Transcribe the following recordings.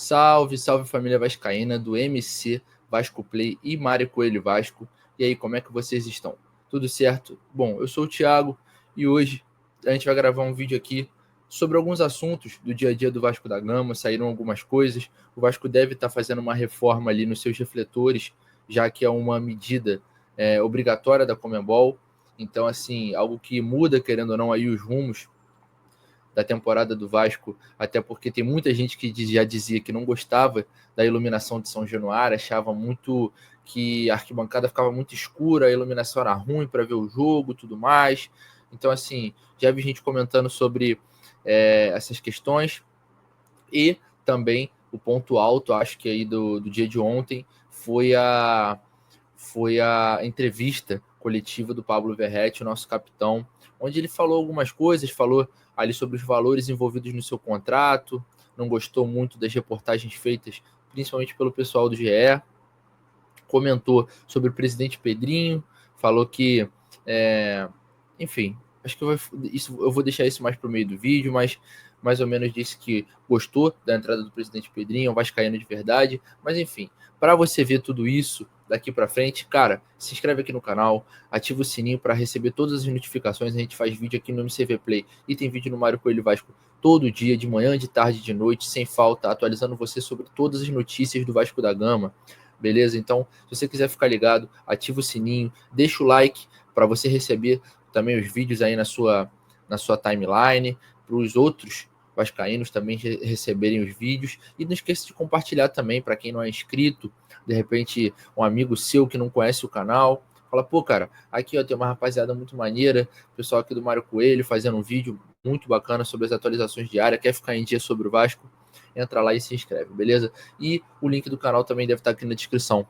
Salve, salve família vascaína do MC Vasco Play e Mário Coelho Vasco. E aí, como é que vocês estão? Tudo certo? Bom, eu sou o Thiago e hoje a gente vai gravar um vídeo aqui sobre alguns assuntos do dia a dia do Vasco da Gama. Saíram algumas coisas. O Vasco deve estar fazendo uma reforma ali nos seus refletores, já que é uma medida obrigatória da Conmebol. Então, assim, algo que muda, querendo ou não, aí os rumos da temporada do Vasco, até porque tem muita gente que já dizia que não gostava da iluminação de São Januário, achava muito que a arquibancada ficava muito escura, a iluminação era ruim para ver o jogo, tudo mais. Então, assim, já vi gente comentando sobre essas questões e também o ponto alto, acho que aí do dia de ontem, foi a entrevista coletiva do Pablo Verratti, o nosso capitão, onde ele falou algumas coisas, falou ali sobre os valores envolvidos no seu contrato, não gostou muito das reportagens feitas, principalmente pelo pessoal do GE, comentou sobre o presidente Pedrinho, falou que, enfim, acho que eu vou deixar isso mais para o meio do vídeo, mas mais ou menos disse que gostou da entrada do presidente Pedrinho, é um vascaíno de verdade, mas enfim, para você ver tudo isso daqui para frente, cara, se inscreve aqui no canal, ativa o sininho para receber todas as notificações, a gente faz vídeo aqui no MCV Play e tem vídeo no Mário Coelho Vasco todo dia, de manhã, de tarde, de noite, sem falta, atualizando você sobre todas as notícias do Vasco da Gama, beleza? Então, se você quiser ficar ligado, ativa o sininho, deixa o like para você receber também os vídeos aí na sua timeline, para os outros vascaínos também receberem os vídeos. E não esqueça de compartilhar também para quem não é inscrito, de repente um amigo seu que não conhece o canal. Fala, pô, cara, aqui ó, tem uma rapaziada muito maneira, pessoal aqui do Mário Coelho fazendo um vídeo muito bacana sobre as atualizações diárias, quer ficar em dia sobre o Vasco, entra lá e se inscreve, beleza? E o link do canal também deve estar aqui na descrição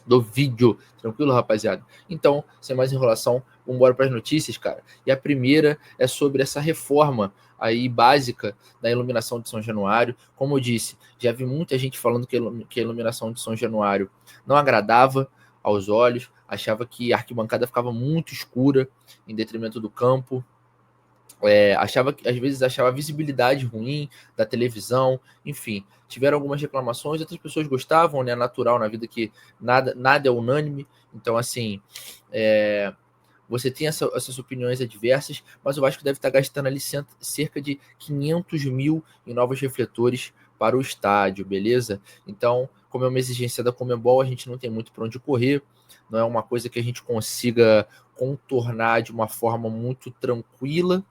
do vídeo, tranquilo, rapaziada? Então, sem mais enrolação, vamos embora para as notícias, cara. E a primeira é sobre essa reforma aí básica da iluminação de São Januário. Como eu disse, já vi muita gente falando que a iluminação de São Januário não agradava aos olhos, achava que a arquibancada ficava muito escura em detrimento do campo. Às vezes achava a visibilidade ruim da televisão, enfim, tiveram algumas reclamações, outras pessoas gostavam, né? É natural na vida que nada é unânime, então assim, você tem essas opiniões adversas, mas eu acho que deve estar gastando ali cerca de 500 mil em novos refletores para o estádio, beleza? Então, como é uma exigência da Conmebol, a gente não tem muito para onde correr, não é uma coisa que a gente consiga contornar de uma forma muito tranquila,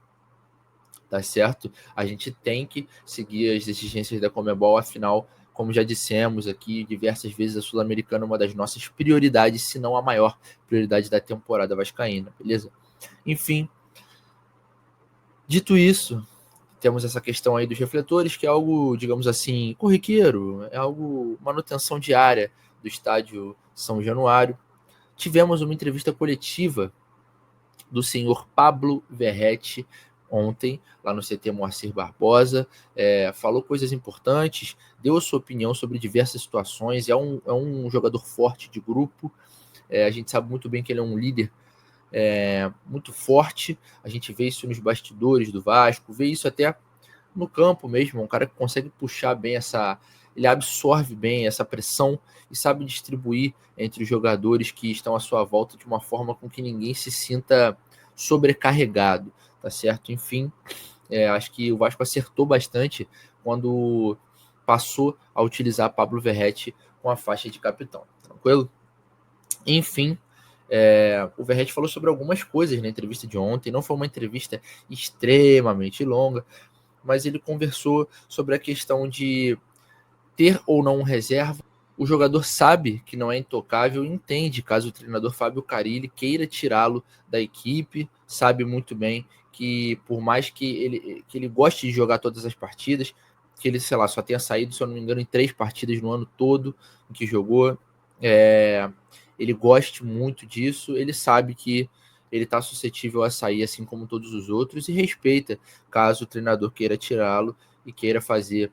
tá certo? A gente tem que seguir as exigências da Conmebol, afinal, como já dissemos aqui diversas vezes, a Sul-Americana é uma das nossas prioridades, se não a maior prioridade da temporada vascaína, beleza? Enfim, dito isso, temos essa questão aí dos refletores, que é algo, digamos assim, corriqueiro, é algo, manutenção diária do estádio São Januário. Tivemos uma entrevista coletiva do senhor Pablo Verratti ontem, lá no CT Moacir Barbosa, falou coisas importantes, deu a sua opinião sobre diversas situações, é um jogador forte de grupo, a gente sabe muito bem que ele é um líder muito forte, a gente vê isso nos bastidores do Vasco, vê isso até no campo mesmo, um cara que consegue puxar bem ele absorve bem essa pressão e sabe distribuir entre os jogadores que estão à sua volta de uma forma com que ninguém se sinta sobrecarregado, tá certo? Enfim, acho que o Vasco acertou bastante quando passou a utilizar Pablo Verratti com a faixa de capitão, tranquilo? Enfim, o Verratti falou sobre algumas coisas na entrevista de ontem, não foi uma entrevista extremamente longa, mas ele conversou sobre a questão de ter ou não um reserva. O jogador sabe que não é intocável, entende caso o treinador Fábio Carille queira tirá-lo da equipe, sabe muito bem que por mais que ele goste de jogar todas as partidas, que ele, sei lá, só tenha saído, se eu não me engano, em 3 partidas no ano todo em que jogou, ele goste muito disso, ele sabe que ele está suscetível a sair assim como todos os outros e respeita caso o treinador queira tirá-lo e queira fazer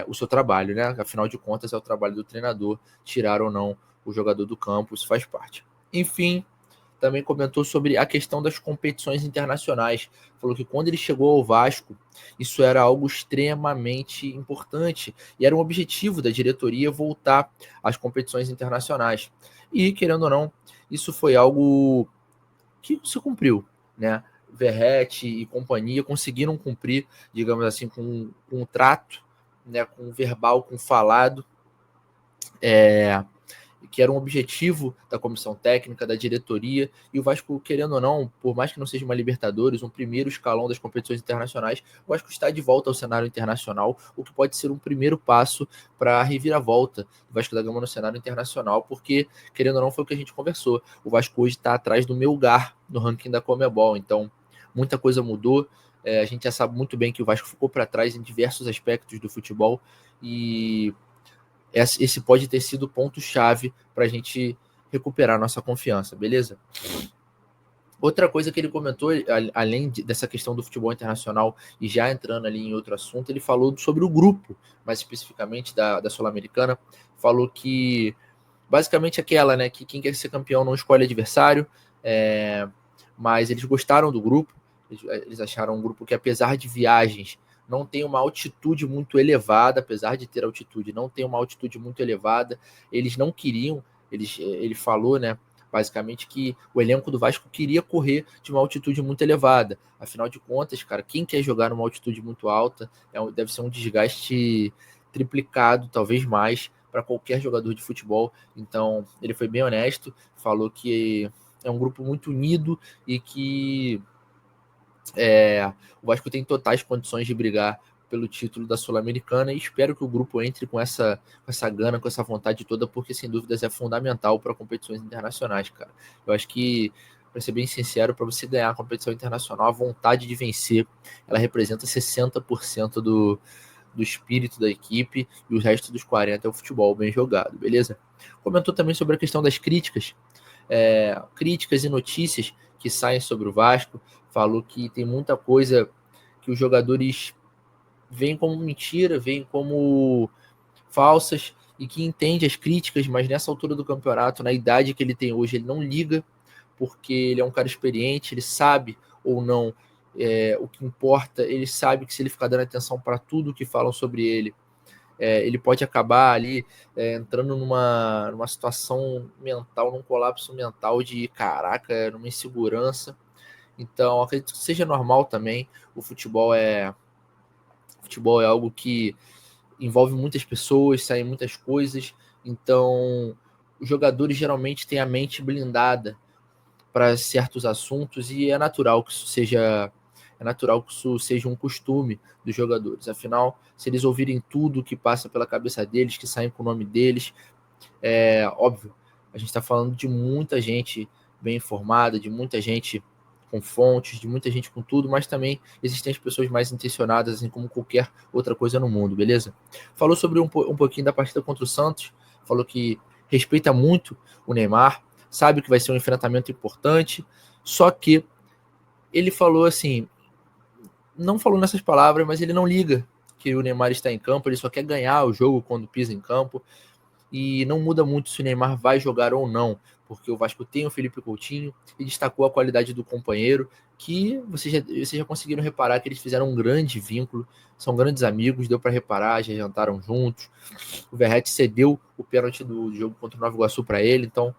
o seu trabalho, né? Afinal de contas, é o trabalho do treinador tirar ou não o jogador do campo, isso faz parte. Enfim, também comentou sobre a questão das competições internacionais. Falou que quando ele chegou ao Vasco, isso era algo extremamente importante e era um objetivo da diretoria voltar às competições internacionais. E, querendo ou não, isso foi algo que se cumpriu, né? Verratti e companhia conseguiram cumprir, digamos assim, com o trato, né, com o verbal, com o falado, que era um objetivo da comissão técnica, da diretoria, e o Vasco, querendo ou não, por mais que não seja uma Libertadores, um primeiro escalão das competições internacionais, o Vasco está de volta ao cenário internacional, o que pode ser um primeiro passo para a reviravolta do Vasco da Gama no cenário internacional, porque, querendo ou não, foi o que a gente conversou, o Vasco hoje está atrás do Melgar no ranking da Conmebol, então muita coisa mudou, a gente já sabe muito bem que o Vasco ficou para trás em diversos aspectos do futebol, e esse pode ter sido o ponto-chave para a gente recuperar nossa confiança, beleza? Outra coisa que ele comentou, além dessa questão do futebol internacional e já entrando ali em outro assunto, ele falou sobre o grupo, mais especificamente da Sul-Americana, falou que basicamente aquela, né, que quem quer ser campeão não escolhe adversário, mas eles gostaram do grupo, eles acharam um grupo que, apesar de viagens, não tem uma altitude muito elevada, apesar de ter altitude, não tem uma altitude muito elevada, eles não queriam, ele falou, né, basicamente que o elenco do Vasco queria correr de uma altitude muito elevada, afinal de contas, cara, quem quer jogar numa altitude muito alta, deve ser um desgaste triplicado, talvez mais, para qualquer jogador de futebol, então ele foi bem honesto, falou que é um grupo muito unido e que o Vasco tem totais condições de brigar pelo título da Sul-Americana e espero que o grupo entre com essa gana, com essa vontade toda, porque sem dúvidas é fundamental para competições internacionais, cara. Eu acho que, para ser bem sincero, para você ganhar a competição internacional, a vontade de vencer, ela representa 60% do espírito da equipe e o resto dos 40% é o futebol bem jogado, beleza? Comentou também sobre a questão das críticas, críticas e notícias que saem sobre o Vasco, falou que tem muita coisa que os jogadores veem como mentira, veem como falsas e que entende as críticas, mas nessa altura do campeonato, na idade que ele tem hoje, ele não liga, porque ele é um cara experiente, ele sabe ou não o que importa, ele sabe que se ele ficar dando atenção para tudo que falam sobre ele, ele pode acabar ali entrando numa situação mental, num colapso mental de caraca, numa insegurança. Então, acredito que seja normal também. O futebol é algo que envolve muitas pessoas, saem muitas coisas. Então, os jogadores geralmente têm a mente blindada para certos assuntos e é natural que isso seja um costume dos jogadores. Afinal, se eles ouvirem tudo que passa pela cabeça deles, que saem com o nome deles, óbvio, a gente está falando de muita gente bem informada, de muita gente com fontes, de muita gente com tudo, mas também existem as pessoas mais intencionadas, assim como qualquer outra coisa no mundo, beleza? Falou sobre um pouquinho da partida contra o Santos, falou que respeita muito o Neymar, sabe que vai ser um enfrentamento importante, só que ele falou assim, não falou nessas palavras, mas ele não liga que o Neymar está em campo, ele só quer ganhar o jogo quando pisa em campo, e não muda muito se o Neymar vai jogar ou não, porque o Vasco tem o Felipe Coutinho e destacou a qualidade do companheiro, que vocês já conseguiram reparar que eles fizeram um grande vínculo, são grandes amigos, deu para reparar, já jantaram juntos. O Verratti cedeu o pênalti do jogo contra o Nova Iguaçu para ele, então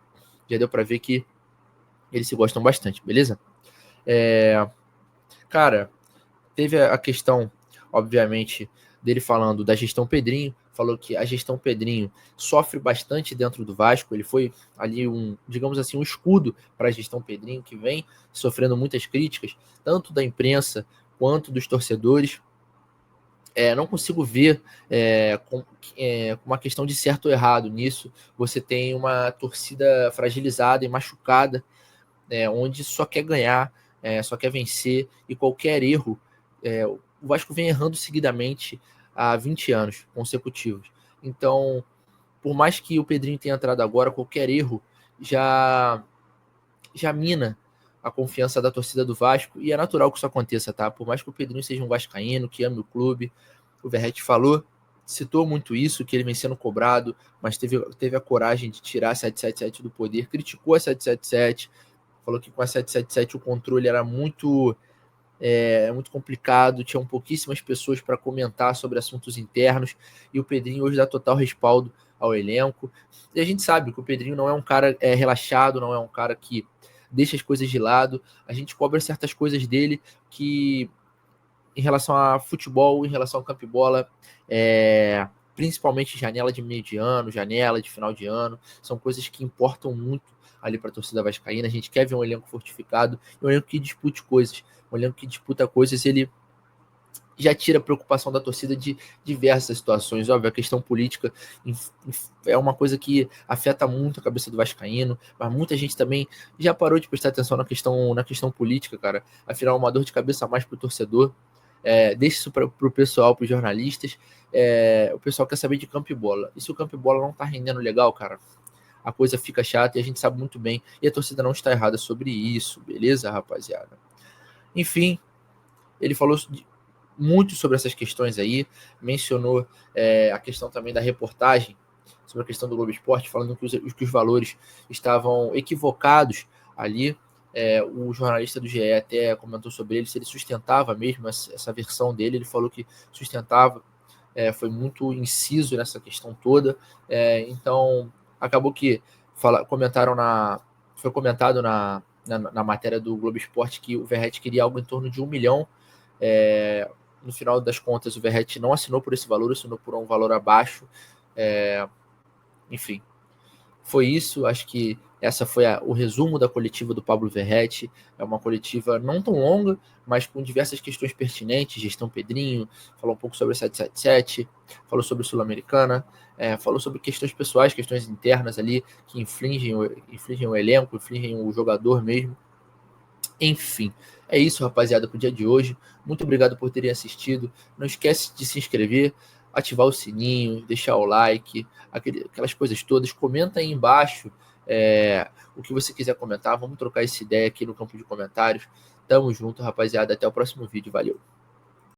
já deu para ver que eles se gostam bastante, beleza? Cara, teve a questão, obviamente, dele falando da gestão Pedrinho, falou que a gestão Pedrinho sofre bastante dentro do Vasco, ele foi ali digamos assim, um escudo para a gestão Pedrinho, que vem sofrendo muitas críticas, tanto da imprensa quanto dos torcedores. Não consigo ver com uma questão de certo ou errado nisso. Você tem uma torcida fragilizada e machucada, onde só quer ganhar, só quer vencer, e qualquer erro, o Vasco vem errando seguidamente há 20 anos consecutivos. Então, por mais que o Pedrinho tenha entrado agora, qualquer erro já mina a confiança da torcida do Vasco, e é natural que isso aconteça, tá? Por mais que o Pedrinho seja um vascaíno, que ame o clube, o Verratti citou muito isso, que ele vem sendo cobrado, mas teve a coragem de tirar a 777 do poder, criticou a 777, falou que com a 777 o controle era muito complicado, tinham pouquíssimas pessoas para comentar sobre assuntos internos, e o Pedrinho hoje dá total respaldo ao elenco. E a gente sabe que o Pedrinho não é um cara relaxado, não é um cara que deixa as coisas de lado. A gente cobra certas coisas dele que, em relação a futebol, em relação ao campo e bola, principalmente janela de meio de ano, janela de final de ano, são coisas que importam muito ali para a torcida vascaína. A gente quer ver um elenco fortificado, um elenco que dispute coisas. Um elenco que disputa coisas, ele já tira a preocupação da torcida de diversas situações. Óbvio, a questão política é uma coisa que afeta muito a cabeça do vascaíno, mas muita gente também já parou de prestar atenção na questão política, cara. Afinal, uma dor de cabeça a mais para o torcedor. Deixa isso para o pessoal, para os jornalistas. O pessoal quer saber de campo e bola. E se o campo e bola não tá rendendo legal, cara, a coisa fica chata e a gente sabe muito bem. E a torcida não está errada sobre isso, beleza, rapaziada? Enfim, ele falou muito sobre essas questões aí, mencionou a questão também da reportagem, sobre a questão do Globo Esporte, falando que os valores estavam equivocados ali. O jornalista do GE até comentou sobre ele, se ele sustentava mesmo essa versão dele. Ele falou que sustentava, foi muito inciso nessa questão toda. Então, acabou que foi comentado na matéria do Globo Esporte que o Verratti queria algo em torno de 1 milhão. No final das contas, o Verratti não assinou por esse valor, assinou por um valor abaixo. Enfim, foi isso. Acho que essa foi o resumo da coletiva do Pablo Verratti. É uma coletiva não tão longa, mas com diversas questões pertinentes. Gestão Pedrinho, falou um pouco sobre a 777, falou sobre a Sul-Americana, falou sobre questões pessoais, questões internas ali, que infligem o elenco, infligem o jogador mesmo. Enfim, é isso, rapaziada, pro dia de hoje. Muito obrigado por terem assistido. Não esquece de se inscrever, ativar o sininho, deixar o like, aquelas coisas todas. Comenta aí embaixo o que você quiser comentar. Vamos trocar essa ideia aqui no campo de comentários. Tamo junto, rapaziada. Até o próximo vídeo. Valeu!